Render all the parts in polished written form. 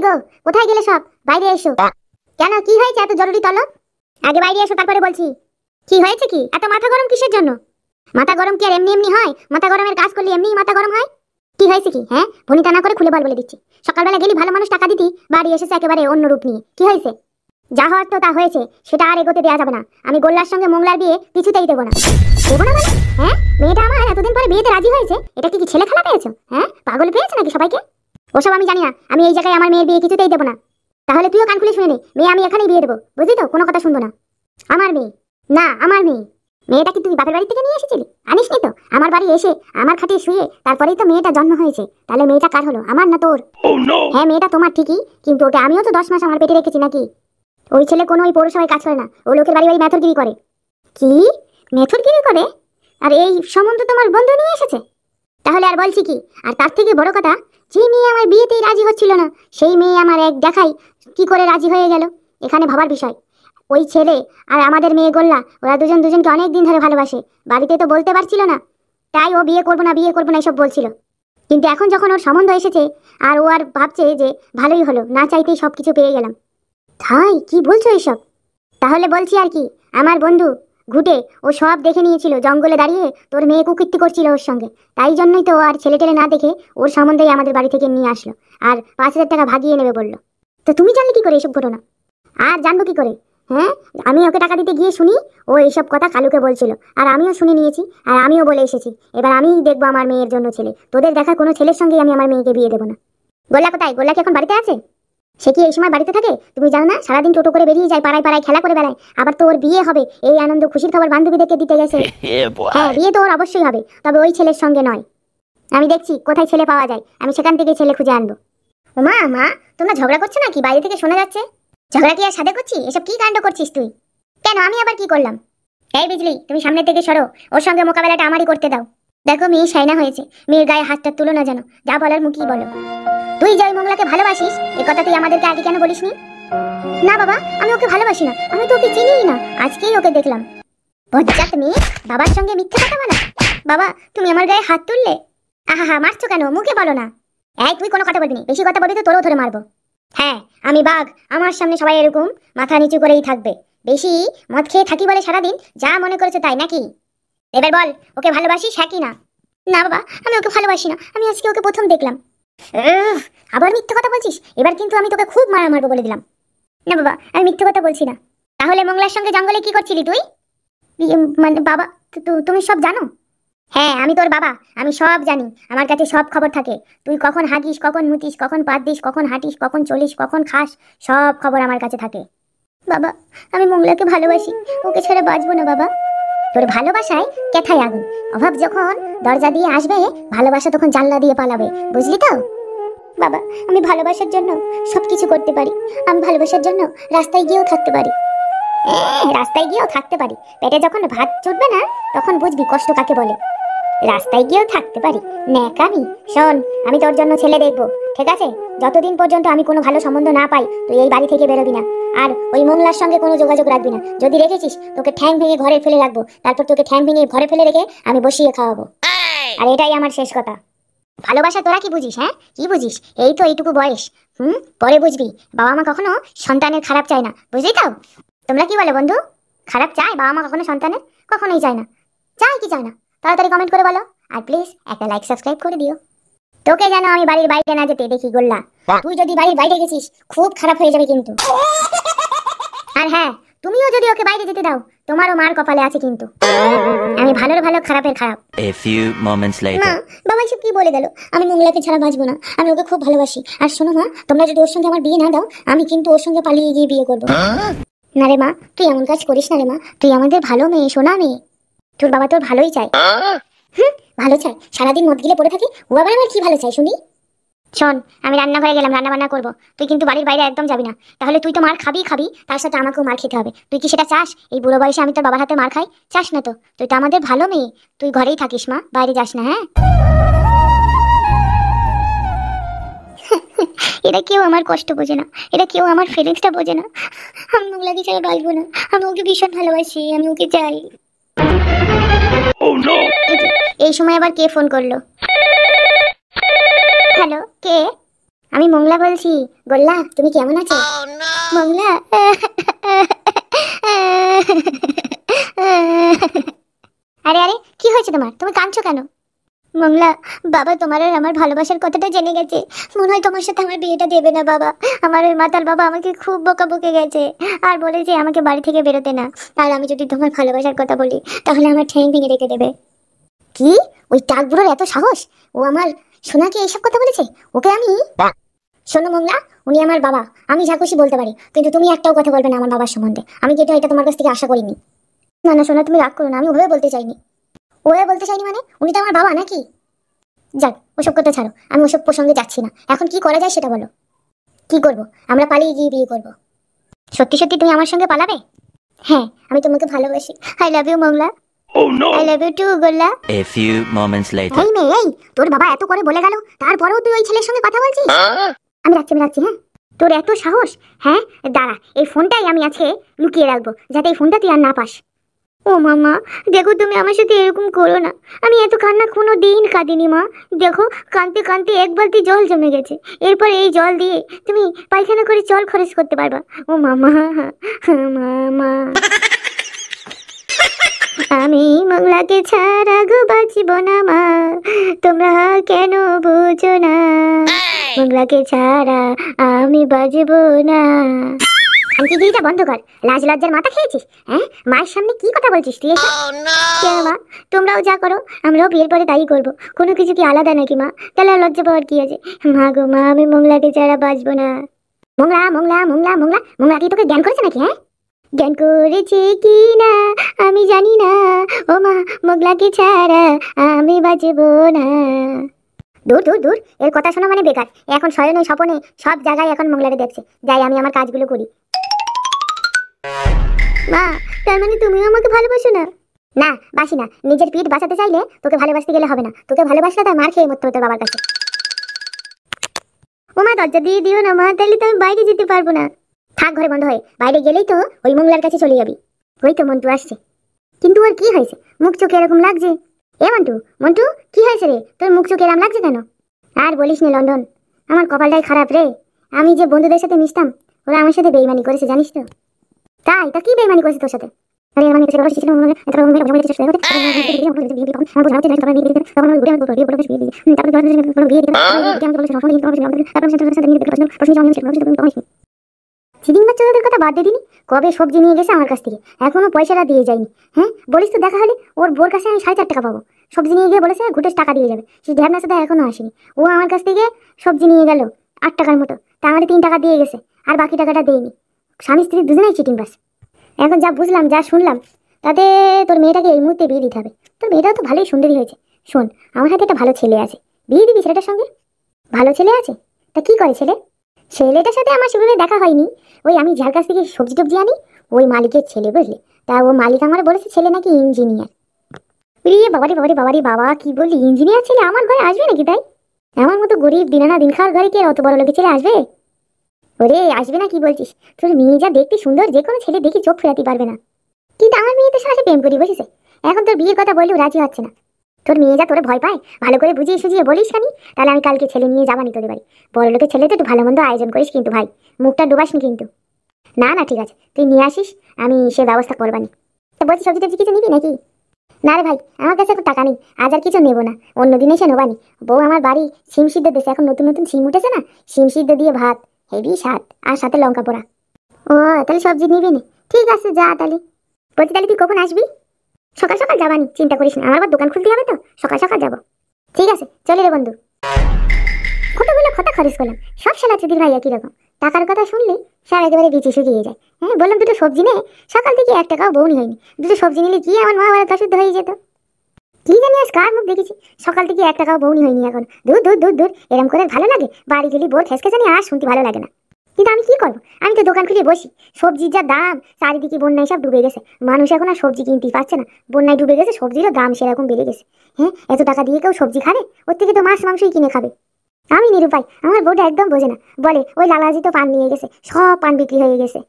গো, কোথায় গেলে সব? বাইরে এসো। কেন, কি হয়েছে এত জরুরি তলব? আগে বাইরে এসো, তারপরে বলছি। কি হয়েছে? কি এত মাথা গরম কিসের জন্য? মাথা গরম কি আর এমনি এমনি হয়? মাথা গরমের কাজ করলে এমনিই মাথা গরম হয়। কি হয়েছে কি? হ্যাঁ, ভনিতা না করে খুলে বলে দিচ্ছি। সকালবেলা গেলি ভালো মানুষ টাকা দিতি, বাড়ি এসেছে একেবারে অন্য রূপ নিয়ে। কি হয়েছে? যা হওয়ার তো তা হয়েছে, সেটা আর এগোতে দেওয়া যাবে না। আমি গোল্লার সঙ্গে মোংলার বিয়ে কিছুতেই দেবো না। দেবো না মানে? হ্যাঁ, মেয়েটা আমার এতদিন পরে বিয়েতে রাজি হয়েছে, এটা কি ছেলে খেলা পেয়েছো? হ্যাঁ, পাগল পেয়েছে নাকি সবাইকে? ওসব আমি জানি না। আমি এই জায়গায় আমার মেয়ের বিয়ে কিছুতেই দেবো না। তাহলে তুইও কান খুলে শুনে নে, মেয়ে আমি এখানেই বিয়ে দেবো, বুঝলি তো? কোনো কথা শুনবো না। আমার মেয়ে না, আমার মেয়ে। মেয়েটা কি তুই বাপের বাড়ি থেকে নিয়ে এসেছিলি? আনিসনি তো। আমার বাড়ি এসে আমার খাটিয়ে শুয়ে তারপরেই তো মেয়েটা জন্ম হয়েছে। তাহলে মেয়েটা কার হলো, আমার না তোর? হ্যাঁ, মেয়েটা তোমার ঠিকই, কিন্তু ওটা আমিও তো 10 মাস আমার পেটে রেখেছি নাকি? ওই ছেলে কোনো ওই পৌরসভায় কাজ করে না, ও লোকের বাড়ি বাড়ি মেথরগিরি করে। কি মেথরগিরি করে? আর এই সম্বন্ধ তোমার বন্ধু নিয়ে এসেছে? তাহলে আর বলছি কি? আর তার থেকে বড় কথা, যে মেয়ে আমার বিয়েতেই রাজি হচ্ছিল না, সেই মেয়ে আমার এক দেখাই কি করে রাজি হয়ে গেল, এখানে ভাবার বিষয়। ওই ছেলে আর আমাদের মেয়ে গোল্লা, ওরা দুজন দুজনকে অনেক দিন ধরে ভালোবাসে। বাড়িতে তো বলতে পারছিল না, তাই ও বিয়ে করবো না এসব বলছিল। কিন্তু এখন যখন ওর সম্বন্ধ এসেছে, আর ও আর ভাবছে যে ভালোই হলো, না চাইতেই সব কিছু পেয়ে গেলাম। তাই কি বলছো এসব? তাহলে বলছি আর কি, আমার বন্ধু ঘুটে ও সব দেখে নিয়েছিল, জঙ্গলে দাঁড়িয়ে তোর মেয়ে কুকীর্তি করছিল ওর সঙ্গে। তাই জন্যই তো আর ছেলে টেলে না দেখে ওর সম্বন্ধেই আমাদের বাড়ি থেকে নিয়ে আসলো, আর 5,000 টাকা ভাগিয়ে নেবে বললো। তো তুমি জানলে কি করে এসব ঘটনা? আর জানবো কি করে? হ্যাঁ, আমি ওকে টাকা দিতে গিয়ে শুনি ও এইসব কথা কালুকে বলছিল, আর আমিও শুনে নিয়েছি, আর আমিও বলে এসেছি। এবার আমিই দেখবো আমার মেয়ের জন্য ছেলে। তোদের দেখা কোনো ছেলের সঙ্গে আমি আমার মেয়েকে বিয়ে দেবো না। গোল্লা কোথায়? গোল্লা কি এখন বাড়িতে আছে? সে কি এই সময় বাড়িতে থাকে? তুমি জানো না, সারাদিন টোটো করে বেরিয়ে যায়, পাড়ায় পাড়ায় খেলা করে বেড়ায়। আবার তো ওর বিয়ে হবে, এই আনন্দ খুশির খবর বান্ধবীদেরকে দিতে গেছে। হ্যাঁ, বিয়ে তো ওর অবশ্যই হবে, তবে ওই ছেলের সঙ্গে নয়। আমি দেখছি কোথায় ছেলে পাওয়া যায়, আমি সেখান থেকে ছেলে খুঁজে আনবো। মা মা, তোমরা ঝগড়া করছো নাকি? বাইরে থেকে শোনা যাচ্ছে। ঝগড়া কি আর সাথে করছি? এসব কি কাণ্ড করছিস তুই? কেন, আমি আবার কি করলাম? এই বিজলি, তুমি সামনে থেকে সরো, ওর সঙ্গে মোকাবেলাটা আমারই করতে দাও। দেখো, মেয়ে সাইনা হয়েছে, মেয়ের গায়ে হাতটা তুলো না যেন। যা বলার মুখেই বলো। তুই যে ওই মোংলাকে ভালোবাসিস, এ কথা তুই আমাদেরকে আগে কেন বলিসনি? না বাবা, আমি ওকে ভালোবাসি না, আমি তো ওকে চিনিই না, আজকেই ওকে দেখলাম। বজ্জাত মেয়ে, বাবার সঙ্গে মিথ্যে কথা বলা। বাবা, তুমি আমার গায়ে হাত তুললে। আহা, মারছো কেন? মুখে বলো না। এই, তুই কোনো কথা বলবি না, বেশি কথা বলবি তো তোরও ধরে মারবো। হ্যাঁ, আমি বাঘ, আমার সামনে সবাই এরকম মাথা নিচু করেই থাকবে। বেশি মদ খেয়ে থাকি বলে সারাদিন যা মনে করেছে তাই নাকি? এবার বল, ওকে ভালোবাসিস হ্যাঁ কি না? না বাবা, আমি ওকে ভালোবাসি না, আমি আজকে ওকে প্রথম দেখলাম। আবার মিথ্যে কথা বলছিস? এবার কিন্তু আমি তোকে খুব মারা মারবো বলে দিলাম। না বাবা, আমি মিথ্যে কথা বলছি না। তাহলে মোংলার সঙ্গে জঙ্গলে কি করছিলি তুই? মানে বাবা, তুমি সব জানো? হ্যাঁ, আমি তোর বাবা, আমি সব জানি, আমার কাছে সব খবর থাকে। তুই কখন হাগিস, কখন মুতিস, কখন পাত দিস, কখন হাঁটিস, কখন চলিস, কখন খাস, সব খবর আমার কাছে থাকে। বাবা, আমি মোংলাকে ভালোবাসি, ওকে ছেড়ে বাঁচবো না বাবা। তোর ভালোবাসায় কেথায় আগুন, অভাব যখন দরজা দিয়ে আসবে, ভালোবাসা তখন জানলা দিয়ে পালাবে, বুঝলি তো? বাবা, আমি ভালোবাসার জন্য সবকিছু করতে পারি, আমি ভালোবাসার জন্য রাস্তায় গিয়েও থাকতে পারি। রাস্তায় গিয়েও থাকতে পারি, পেটে যখন ভাত চুটবে না তখন বুঝবি কষ্ট কাকে বলে। রাস্তায় গিয়েও থাকতে পারি, ন্যাকামি। শোন, আমি তোর জন্য ছেলে দেখবো, ঠিক আছে? যতদিন পর্যন্ত আমি কোনো ভালো সম্বন্ধ না পাই, তুই এই বাড়ি থেকে বেরোবি না, আর ওই মোংলার সঙ্গে কোনো যোগাযোগ রাখবি না। যদি রেখেছিস, তোকে ঠ্যাং ভেঙে ঘরে ফেলে রাখবো, তারপর তোকে ঠ্যাং ভেঙে ঘরে ফেলে রেখে আমি বসিয়ে খাওয়াবো। আর এটাই আমার শেষ কথা। ভালোবাসা তোরা কি বুঝিস? হ্যাঁ, কি বুঝিস? এই তো এইটুকু বয়স, পরে বুঝবি। বাবা মা কখনো সন্তানের খারাপ চায় না, বুঝলি তো? তোমরা কি বলে বন্ধু, খারাপ চায় বাবা মা কখনো সন্তানের? কখনোই চায় না। চায় কি চায় না তাড়াতাড়ি কমেন্ট করে বলো, আর প্লিজ একটা লাইক সাবস্ক্রাইব করে দিও। তোকে যেন আমি বাড়ির বাইরে না যেতে দেখি গোল্লা। তুই যদি বাড়ির বাইরে গেছিস, খুব খারাপ হয়ে যাবে কিন্তু। আর হ্যাঁ, তুমিও যদি ওকে বাইরে যেতে দাও, তোমারও মার কপালে আছে কিন্তু। আমি ভালোর ভালো, খারাপের খারাপ। A few moments later. মা, বাবা এসব কি বলে গেল? আমি মোংলাকে ছাড়া বাঁচবো না, আমি ওকে খুব ভালোবাসি। আর শোনো মা, তোমরা যদি ওর সঙ্গে আমার বিয়ে না দাও, আমি কিন্তু ওর সঙ্গে পালিয়ে গিয়ে বিয়ে করবো। না রে মা, তুই এমন কাজ করিস না রে মা, তুই আমাদের ভালো মেয়ে, সোনা মেয়ে। তোর বাবা তোর ভালোই চায়। ভালো চায়? সারাদিন মদ গিলে পড়ে থাকি, ও আবার আমার কি ভালো চাই শুনি? শোন, আমি রান্নাঘরে গেলাম, রান্না বান্না করবো, তুই কিন্তু বাড়ির বাইরে একদম যাবি না। তাহলে তুই তো মার খাবি, তার সাথে আমাকেও মার খেতে হবে। তুই কি সেটা চাস? এই বুড়ো বয়সে আমি তোর বাবার হাতে মার খাই? চাস না তো? তুই তো আমাদের ভালো মেয়ে, তুই ঘরেই থাকিস মা, বাইরে যাস না। হ্যাঁ, এরা কেউ আমার কষ্ট বোঝে না, এরা কেউ আমার ফিলিংসটা বোঝে না। আমি মোংলাকে ছাড়া বাঁচবো না, আমি ওকে ভীষণ ভালোবাসি, আমি ওকে চাই। এই সময় আবার কে ফোন করলো? হ্যালো, কে? আমি মংলা বলছি। গোল্লা, তুমি কেমন আছো? মংলা। আরে আরে, কি হয়েছে তোমার? তুমি কাঁদছো কেন? মংলা, বাবা তোমার আর আমার ভালোবাসার কথাটা জেনে গেছে। মনে হয় তোমার সাথে আমার বিয়েটা দেবে না বাবা। আমার ওই মাতাল বাবা আমাকে খুব বকে গেছে আর বলেছে আমাকে বাড়ি থেকে বেরোতে না। আর আমি যদি তোমার ভালোবাসার কথা বলি তাহলে আমার ঠ্যাং ভেঙে রেখে দেবে। কি? ওই টাক বুড়োর এত সাহস? ও আমার সোনাকে এইসব কথা বলেছে? ওকে আমি... শোনো মংলা, উনি আমার বাবা, আমি যা খুশি বলতে পারি, কিন্তু তুমি একটাও কথা বলবে না আমার বাবার সম্বন্ধে। আমি যেটা এটা তোমার কাছ থেকে আশা করিনি। না না সোনা, তুমি রাগ করো না, আমি ওভাবে বলতে চাইনি। ওভাবে বলতে চাইনি মানে? উনি তো আমার বাবা নাকি? যাক, ওসব কথা ছাড়ো, আমি ওসব প্রসঙ্গে যাচ্ছি না। এখন কি করা যায় সেটা বলো। কি করব? আমরা পালিয়ে গিয়ে বিয়ে করব। সত্যি সত্যি তুমি আমার সঙ্গে পালাবে? হ্যাঁ, আমি তোমাকে ভালোবাসি। I love you Mongla. I love you too Golla. A few moments later. এই মেয়ে, এই তোর বাবা এত করে বলে গেল, তারপরেও তুই ওই ছেলের সঙ্গে কথা বলছিস? আমি রাখছি। হ্যাঁ, তোর এত সাহস? হ্যাঁ, দাঁড়া, এই ফোনটাই আমি আজকে লুকিয়ে রাখবো, যাতে এই ফোনটা তুই আর না পাস। ও মামা, দেখো তুমি আমার সাথে এরকম করো না। আমি এত কান্না কোনো দিন কাঁদিনি মা। দেখো, কাঁদতে কাঁদতে এক বালতি জল জমে গেছে। এরপর এই জল দিয়ে তুমি পায়খানা করে জল খরচ করতে পারবা। ও মামা, মামা, আমি মংলাকে ছাড়া গো বাঁচিব না মা, তোমরা কেন বুঝো না? মংলাকে ছাড়া আমি বাঁচব না। আন্টিগিরিটা বন্ধ কর, লাজ লজ্জার মাথা খেয়েছিস? হ্যাঁ, মায়ের সামনে কি কথা বলছিস তুই এসব? কেন মা, তোমরাও যা করো আমরাও বিয়ের পরে তাই করবো। কোনো কিছু কি আলাদা নাকি মা? তাহলে আর লজ্জা পাওয়ার কি আছে? মা গো মা, আমি মংলাকে ছাড়া বাঁচবো না। মংলা মংলা মংলা মংলা মংলা কি তোকে জ্ঞান করেছে নাকি? হ্যাঁ, জ্ঞান করেছে কি না আমি জানি না। ও মা, মংলাকে ছাড়া আমি বাঁচবো না। দূর দূর দূর, এর কথা শোনা মানে বেকার। এখন শয়নে স্বপনে সব জায়গায় এখন মংলাকে দেখছে। যাই আমি আমার কাজগুলো করি। মা, তার মানে তুমিও আমাকে ভালোবাসো না? না, বাসি না। নিজের পিঠ বাঁচাতে চাইলে তোকে ভালোবাসতে গেলে হবে না। তোকে ভালোবাসলে তার মার খেয়ে মরতে হতো বাবার কাছে। ও মা, দরজা দিয়ে দিও না মা, তাহলে তো আমি বাইরে যেতে পারবো না। থাক ঘরে বন্ধ হয়ে, বাইরে গেলেই তো ওই মংলার কাছে চলে যাবি। ওই তো মন্টু আসছে। কিন্তু ওর কি হয়েছে? মুখ চোখে এরকম লাগছে। এ মন্টু, মন্টু, কি হয়েছে রে? তোর মুখ চোখে এরকম লাগছে কেন? আর বলিস নি লন্ডন, আমার কপালটাই খারাপ রে। আমি যে বন্ধুদের সাথে মিশতাম, ওরা আমার সাথে বেইমানি করেছে, জানিস তো? তাই? তা কি বেইমানি করেছে তোর সাথে? চিটিং বাচ্চাদের কথা বাদ দিয়ে দিনি। কবে সবজি নিয়ে গেছে আমার কাছ থেকে, এখনো পয়সাটা দিয়ে যায়নি। হ্যাঁ, বলিস তো দেখা হলে ওর বোর কাছে আমি 4.5 টাকা পাবো। সবজি নিয়ে গিয়ে বলেছে ঘুটে টাকা দিয়ে যাবে। সেই ঢ্যাবনার সাথে এখনো আসেনি। ও আমার কাছ থেকে সবজি নিয়ে গেল 8 টাকার মতো, তা আমাদের 3 টাকা দিয়ে গেছে, আর বাকি টাকাটা দেয়নি। স্বামী স্ত্রী দুজনেই চিটিং বাস। এখন যা বুঝলাম, যা শুনলাম, তাতে তোর মেয়েটাকে এই মুহূর্তে বিয়ে দিতে হবে। তোর মেয়েটাও তো ভালোই সুন্দরী হয়েছে। শোন, আমার হাতে একটা ভালো ছেলে আছে, বিয়ে দিবি ছেলেটার সঙ্গে? ভালো ছেলে আছে? তা কি করে ছেলে? ছেলেটার সাথে আমার সেভাবে দেখা হয়নি। ওই আমি যার কাছ থেকে সবজি টবজি আনি, ওই মালিকের ছেলে, বুঝলি? তা ও মালিক আমার বলেছে ছেলে নাকি ইঞ্জিনিয়ার। বাবারি বাবা, কি বললি? ইঞ্জিনিয়ার ছেলে আমার ঘরে আসবে নাকি? তাই আমার মতো গরিব দিনানা দিন খাওয়ার ঘরে কি অত বড় লোকের ছেলে আসবে? ওরে আসবে না, কি বলছিস? তোর মেয়ে যা দেখতে সুন্দর, যে কোনো ছেলে দেখি চোখ ফেরাতে পারবে না। কিন্তু আমার মেয়েদের সাথে প্রেম করি বসেছে, এখন তোর বিয়ের কথা বললেও রাজি হচ্ছে না। তোর মেয়ে যা তোরে ভয় পায়, ভালো করে বুঝিয়ে সুঝিয়ে বলিস খানি, তাহলে আমি কালকে ছেলে নিয়ে যাবানি তোদের বাড়ি। বড় লোকের ছেলে তো একটু ভালো মন্দ আয়োজন করিস কিন্তু ভাই, মুখটা ডুবাসনি কিন্তু। না না ঠিক আছে, তুই নিয়ে আসিস, আমি সে ব্যবস্থা করবানি। তা বলছি সবজি টবজি কিছু নিবি নাকি? না রে ভাই, আমার কাছে এখন টাকা নেই, আজ আর কিছু নেবো না, অন্য দিন এসে নেবানি। বউ আমার বাড়ি শিম সিদ্ধ দেশে, এখন নতুন নতুন শিম উঠেছে না, শিম সিদ্ধ দিয়ে ভাত, হেভি স্বাদ, আর সাথে লঙ্কা পোড়া। ও তাহলে সবজি নিবি না? ঠিক আছে যা তাহলে। বলছি তাহলে তুই কখন আসবি? সকাল সকাল যাবানি, চিন্তা করিস না, আমার আবার দোকান খুলতে হবে তো, সকাল সকাল যাবো। ঠিক আছে, চলে রে বন্ধু। কতগুলো কথা খরচ করলাম, সব শালা চুদির ভাই একই রকম। টাকার কথা শুনলে সব একেবারে বিচি শুকিয়ে যায়। হ্যাঁ, বললাম দুটো সবজি নে, সকাল থেকে 1 টাকাও বউনি হয়নি। দুটো সবজি নিলে কি আমার মহাভারত অশুদ্ধ হয়ে যেত? কি জানি আজ কার মুখ দেখেছি, সকাল থেকে 1 টাকাও বউনি হয়নি এখন। দূর দূর দূর দূর, এরম করে ভালো লাগে? বাড়ি গেলি বোর খেসকে জানি আর শুনতে ভালো লাগে না। কিন্তু আমি কি করবো, আমি তো দোকান খুলে বসি। সবজির যা দাম, চারিদিকে বন্যায় সব ডুবে গেছে, মানুষ এখন আর সবজি কিনতেই পারছে না। বন্যায় ডুবে গেছে, সবজিরও দাম সেরকম বেড়ে গেছে। হ্যাঁ, এত টাকা দিয়ে কেউ সবজি খাবে? ওর থেকে তো মাছ মাংসই কিনে খাবে। আমি নিরুপায়, আমার বউটা একদম বোঝে না। বলে ওই লালাজি তো পান নিয়ে গেছে, সব পান বিক্রি হয়ে গেছে।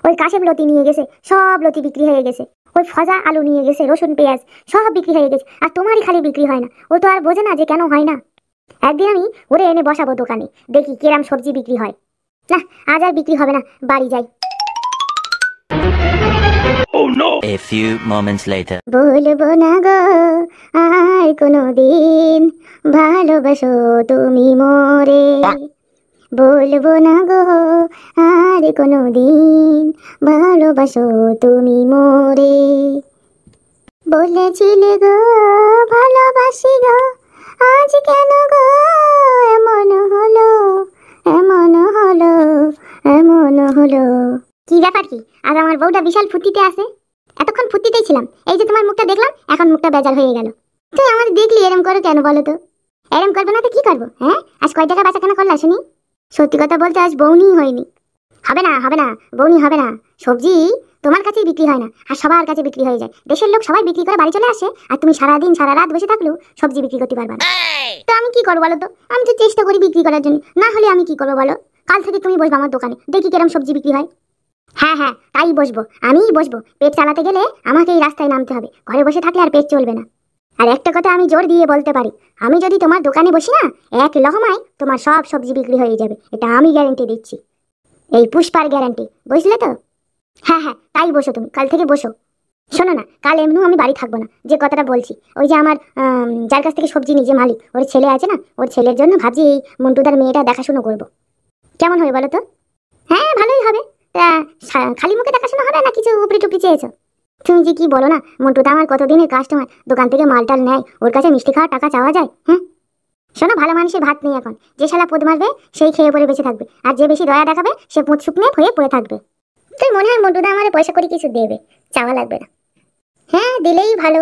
ওই কাশেম লতি নিয়ে গেছে, সব লতি বিক্রি হয়ে গেছে। ওই ফজা আলু নিয়ে গেছে, রসুন পেঁয়াজ সব বিক্রি হয়ে গেছে, আর তোমারই খালি বিক্রি হয় না। ও তো আর বোঝে না যে কেন হয় না। একদিন আমি ওরে এনে বসাবো দোকানে, দেখি কিরাম সবজি বিক্রি হয়। না, আজ আর বিক্রি হবে না, বাড়ি যাই। A few moments later. বলবো না গো আর কোনোদিন ভালোবাসো তুমি মোরে, বলবো না গো আর কোনোদিন ভালোবাসো তুমি মোরে। বলেছিলে গো ভালোবাসি গো, আজ কেন গো এমন হলো, এমন হলো, এমন হলো। কি ব্যাপার কি, আজ আমার বউটা বিশাল ফুর্তিতে আছে। এতক্ষণ ফুর্তিতেই ছিলাম, এই যে তোমার মুখটা দেখলাম, এখন মুখটা বেজার হয়ে গেল। তুই আমার দেখলি এরম করে কেন বলো তো? এরম করবো না তো কি করবো? হ্যাঁ, আজ কয় টাকা বেচা কেনা করলা শুনি? সত্যি কথা বলতে আজ বউনি হয়নি। হবে না, হবে না, বউনি হবে না। সবজি তোমার কাছেই বিক্রি হয় না, আর সবার কাছে বিক্রি হয়ে যায়। দেশের লোক সবাই বিক্রি করে বাড়ি চলে আসে, আর তুমি সারাদিন সারা রাত বসে থাকলেও সবজি বিক্রি করতে পারবে না। তো আমি কি করবো বলো তো? আমি তো চেষ্টা করি বিক্রি করার জন্য, না হলে আমি কি করবো বলো? কাল থেকে তুমি বসবে আমার দোকানে, দেখি কিরম সবজি বিক্রি হয়। হ্যাঁ হ্যাঁ, তাই বসবো, আমিই বসবো। পেট চালাতে গেলে আমাকে এই রাস্তায় নামতে হবে, ঘরে বসে থাকলে আর পেট চলবে না। আর একটা কথা আমি জোর দিয়ে বলতে পারি, আমি যদি তোমার দোকানে বসি না, এক লহমায় তোমার সব সবজি বিক্রি হয়ে যাবে, এটা আমি গ্যারান্টি দিচ্ছি। এই পুষ্পার গ্যারান্টি, বুঝলে তো? হ্যাঁ হ্যাঁ, তাই বসো তুমি, কাল থেকে বসো। শোনো না, কাল এমনিও আমি বাড়ি থাকবো না, যে কথাটা বলছি। ওই যে আমার যার কাছ থেকে সবজি নিজে মালিক, ওর ছেলে আছে না, ওর ছেলের জন্য ভাবছি এই মন্টুদার মেয়েটা দেখাশুনো করবো। কেমন হবে বলো তো? হ্যাঁ, ভালোই হবে। তা খালি মুখে দেখাশোনা হবে না কিছু উপরে টুপি চেয়েছো? তুমি যে কি বলো না, মন্টুদা আমার কতদিনের কাস্টমার, দোকান থেকে মালটাল নেয়, ওর কাছে মিষ্টি খাওয়ার টাকা চাওয়া যায়? হ্যাঁ, শোনো, ভালো মানুষের ভাত নেই এখন। যে শালা পোদ মারবে সেই খেয়ে পরে বেঁচে থাকবে, আর যে বেশি দয়া দেখাবে সে পুঁত শুকনে হয়ে পড়ে থাকবে। তুই মনে হয় মন্টুদা আমার পয়সা করে কিছু দেবে, চাওয়া লাগবে না। হ্যাঁ, দিলেই ভালো।